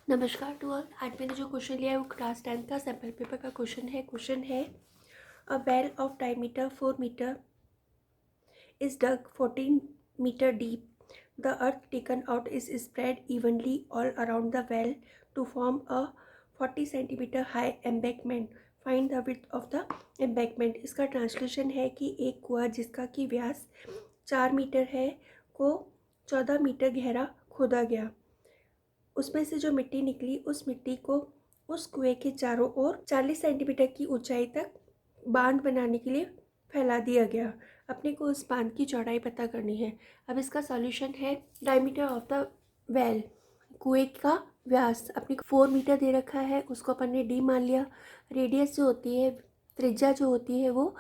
नमस्कार to all. आज मैंने जो क्वेश्चन लिया है वो क्लास 10 का सैम्पल पेपर का क्वेश्चन है a well of diameter 4 metre is dug 14 metre deep. The earth taken out is spread evenly all around the well to form a 40 centimetre high embankment. Find the width of the embankment. इसका translation है कि एक कुआं जिसका कि व्यास 4 metre है को 14 metre गहरा खोदा गया। उसमें से जो मिट्टी निकली उस मिट्टी को उस कुएं के चारों ओर 40 सेंटीमीटर की ऊंचाई तक बांध बनाने के लिए फैला दिया गया। अपने को उस बांध की चौड़ाई पता करनी है। अब इसका सॉल्यूशन है डायमीटर ऑफ द वेल। कुएं का व्यास अपने को 4 मीटर दे रखा है, उसको अपन ने डी मान लिया। रेडियस जो होती है, त्रिज्या जो होती है वो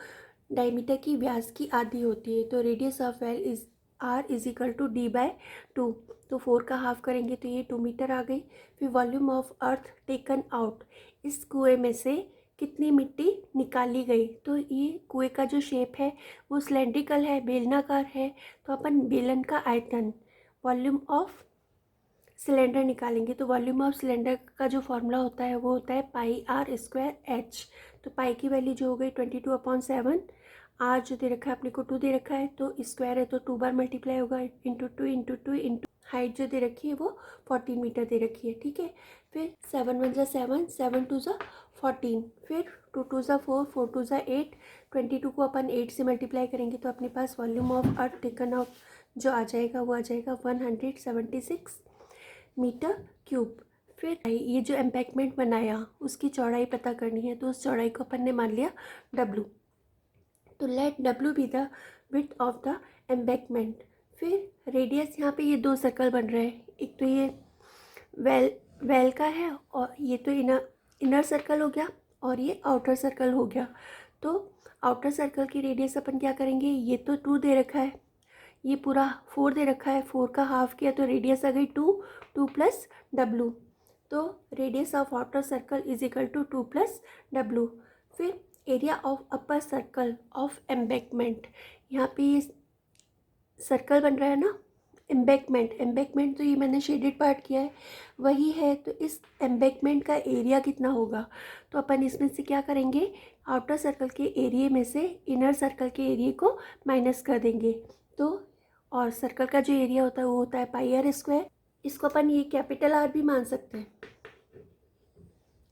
डायमीटर की व्यास की आधी होती है। तो radius of well is R is equal to D by 2। तो 4 का हाफ करेंगे तो ये 2 मीटर आ गई। फिर volume of earth taken out, इस कुएं में से कितनी मिट्टी निकाली गई। तो ये कुएं का जो शेप है वो सिलेंड्रिकल है, बेलनाकार है। तो अपन बेलन का आयतन, वॉल्यूम ऑफ सिलेंडर निकालेंगे। तो वॉल्यूम ऑफ सिलेंडर का जो फॉर्मूला होता है वो होता है पाई आर स्क्वायर एच। तो पाई की वैल्यू जो हो गई 22/7। आर जो दे रखा है अपने को 2 दे रखा है, तो स्क्वायर है तो 2 बार मल्टीप्लाई होगा, इंटू 2 इंटू 2 इंटू हाइट जो दे रखी है वो 14 मीटर दे रखी है। ठीक है, फिर 7 1 7, 7 2 14, फिर 2 2 4, 4 2 8, 22 को अपन 8 से मल्टीप्लाई करेंगे तो अपने पास volume of earth taken out जो आ जाएगा वो आ जाएगा 176 मीटर क्यूब। फिर ये जो एम्बैंकमेंट बनाया उसकी चौड़ाई पता करनी है, तो उस चौड़ाई को अपन ने मान लिया W। तो let W be the width of the embankment. फिर रेडियस, यहाँ पे ये 2 सर्कल बन रहे हैं। एक तो ये वेल का है और ये तो इनर सर्कल हो गया और ये आउटर सर्कल हो गया। तो आउटर सर्कल की रेडियस अपन क्या करेंगे, ये तो 2 दे रखा है, ये पूरा 4 दे रखा है, 4 का हाफ किया तो रेडियस आ गई 2, 2 प्लस W। तो radius of outer circle is equal to 2 plus W। फिर area of upper circle of embankment, यहाँ पे ये सर्कल बन रहा है ना, एम्बैंकमेंट तो ये मैंने शेडेड पार्ट किया है वही है। तो इस एम्बैंकमेंट का एरिया कितना होगा, तो अपन इसमें से क्या करेंगे, आउटर सर्कल के एरिया में से इनर सर्कल के एरिया को माइनस कर देंगे। तो और सर्कल का जो एरिया होता है वो होता है पाई आर स्क्वायर। इसको अपन ये कैपिटल आर भी मान सकते हैं।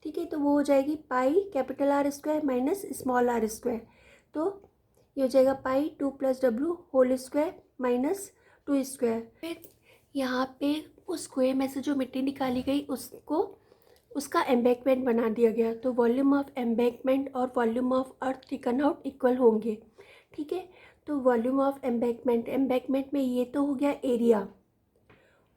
ठीक है, तो वो हो जाएगी pi capital R square minus small R square. तो ये हो जाएगा pi 2 plus W whole square minus 2 square. फिर यहाँ पे उस कुएं में से जो मिट्टी निकाली गई उसको उसका एम्बैंकमेंट बना दिया गया। तो वॉल्यूम ऑफ एम्बैंकमेंट और volume of earth taken out equal होंगे। ठीक है, तो वॉल्यूम ऑफ एम्बैंकमेंट में ये तो हो गया एरिया,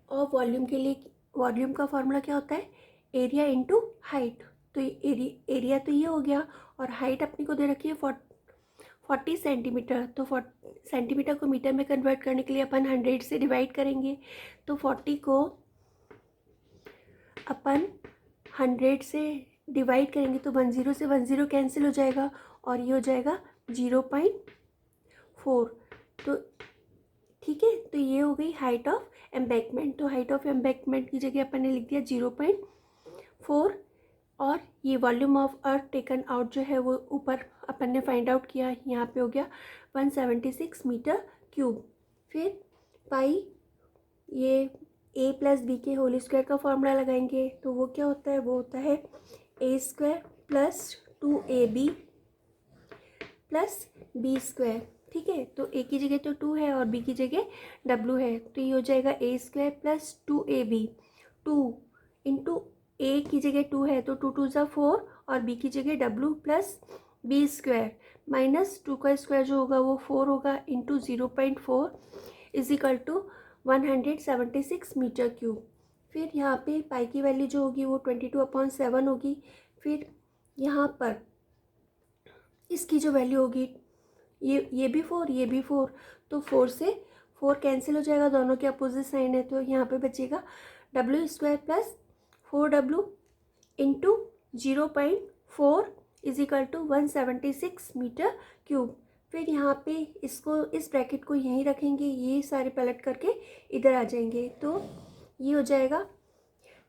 और वॉल्यूम के लिए वॉल्यूम का फॉर्मूला क्या होता है, एरिया इंटू हाइट। तो एरिया तो ये हो गया और हाइट अपने को दे रखी है 40 सेंटीमीटर। तो 40 सेंटीमीटर को मीटर में कन्वर्ट करने के लिए अपन 100 से डिवाइड करेंगे। तो 40 को अपन 100 से डिवाइड करेंगे तो 10 से 10 कैंसिल हो जाएगा और ये हो जाएगा 0.4। तो ठीक है, तो ये हो गई हाइट ऑफ एम्बैंकमेंट। तो हाइट ऑफ एम्बैंकमेंट की जगह अपन ने लिख दिया 0.4। और ये volume of earth taken out जो है वो ऊपर अपन ने फाइंड आउट किया, यहाँ पे हो गया 176 मीटर क्यूब। फिर पाई ये a प्लस बी के होल स्क्वायर का फॉर्मूला लगाएंगे तो वो क्या होता है, वो होता है a square plus 2ab plus B square. ठीक है, तो a की जगह तो 2 है और b की जगह w है, तो ये हो जाएगा a square plus 2ab। 2 into a की जगह 2 है तो 2 2 4 और b की जगह w plus B square minus 2 का स्क्वायर जो होगा वो 4 होगा into 0.4 is equal to 176 metre cube. फिर यहाँ पे पाई की वैल्यू जो होगी वो 22/7 होगी। फिर यहाँ पर इसकी जो वैल्यू होगी, ये भी 4 ये भी 4, तो 4 से 4 कैंसिल हो जाएगा, दोनों के अपोजिट साइन है। तो यहाँ पे बचेगा W square plus 4W into 0.4 is equal to 176 metre cube. फिर यहाँ पे इसको इस ब्रैकेट को यहीं रखेंगे, ये सारे पलट करके इधर आ जाएंगे। तो ये हो जाएगा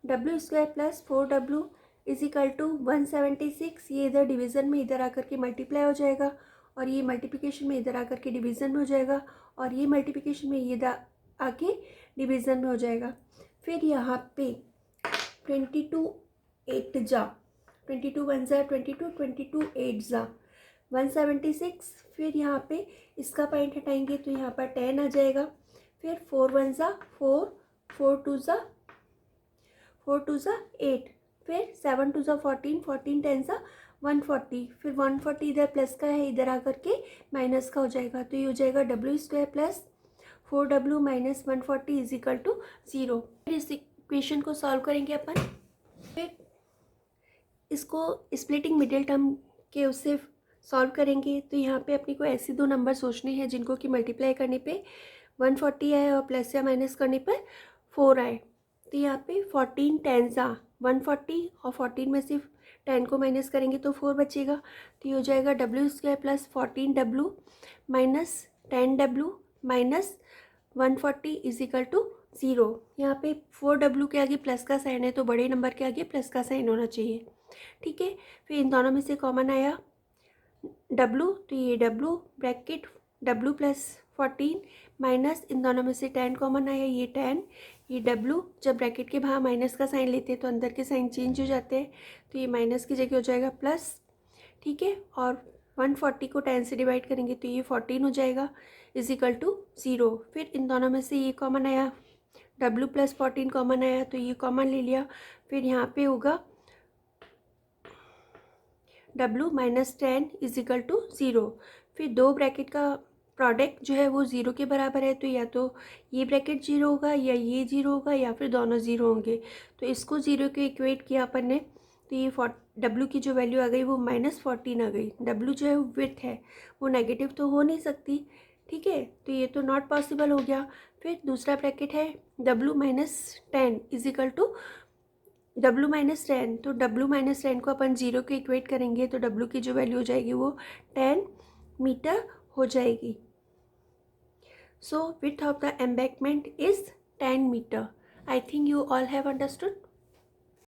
W square plus 4W is equal to 176। ये इधर डिवीज़न में इधर आकर के मल्टीप्लाई हो जाएगा और ये मल्टीप्लिकेशन में इधर आकर के डिवीज़न में हो जाएगा और ये मल्टीप्लिकेशन में ये इधर आके डिवीज़न में हो जाएगा। फिर यहाँ पे 22 8 जा 22 1 जा 22 22 8 जा 176। फिर यहाँ पे इसका पॉइंट हटाएंगे तो यहाँ पर 10 आ जाएगा। फिर 4 1 जा 4 4 2 जा 8। फिर 7 2 जा 14 14 10 जा 140। फिर 140 इधर प्लस का है, इधर आकर के माइनस का हो जाएगा। तो ये हो जाएगा W square plus 4W minus 140 is equal to 0। फिर इस इक्वेशन को सॉल्व करेंगे अपन। फिर इसको स्प्लिटिंग मिडिल टर्म के उससे सॉल्व करेंगे। तो यहाँ पे अपने को ऐसे दो नंबर सोचने हैं जिनको कि मल्टीप्लाई करने पे 140 आए और प्लस या माइनस करने पर 4 आए। तो यहाँ पे 14 10 आ 140 और 14 में सिर्फ 10 को माइनस करेंगे तो 4 बचेगा। तो ये हो जाएगा W square plus 14W minus 10W minus 140 is equal to 0। यहाँ पे 4W के आगे प्लस का साइन है तो बड़े नंबर के आगे प्लस का साइन होना चाहिए, ठीक है। फिर इन दोनों में से कॉमन आया W, तो ये W bracket W plus 14 minus इन दोनों में से 10 कॉमन आया, ये 10 ये W। जब ब्रैकेट के बाहर माइनस का साइन लेते हैं तो अंदर के साइन चेंज हो जाते हैं, तो ये माइनस की जगह हो जाएगा प्लस, ठीक है। और 140 को 10 से डिवाइड करेंगे तो ये 14 हो जाएगा इज इक्वल टू 0। फिर इन दोनों में से ये कॉमन आया, W प्लस 14 कॉमन आया तो ये कॉमन ले लिया। फिर यहाँ पे होगा W minus 10 is equal to 0। फिर दो ब्रैकेट का प्रोडक्ट जो है वो 0 के बराबर है, तो या तो ये ब्रैकेट 0 होगा या ये 0 होगा या फिर दोनों 0 होंगे। तो इसको 0 के इक्वेट किया अपन ने, तो ये W की जो वैल्यू आ गई वो माइनस 14 आ गई। W जो है विड्थ है वो नेगेटिव तो हो नहीं सकती, ठीक है, तो ये तो नॉट पॉसिबल हो गया। फिर दूसरा ब्रैकेट है W minus 10 is equal to W minus 10, तो W माइनस 10 को अपन 0 के इक्वेट करेंगे तो W की जो वैल्यू हो जाएगी वो 10 मीटर हो जाएगी। So width of the embankment is 10 meter. I think you all have understood.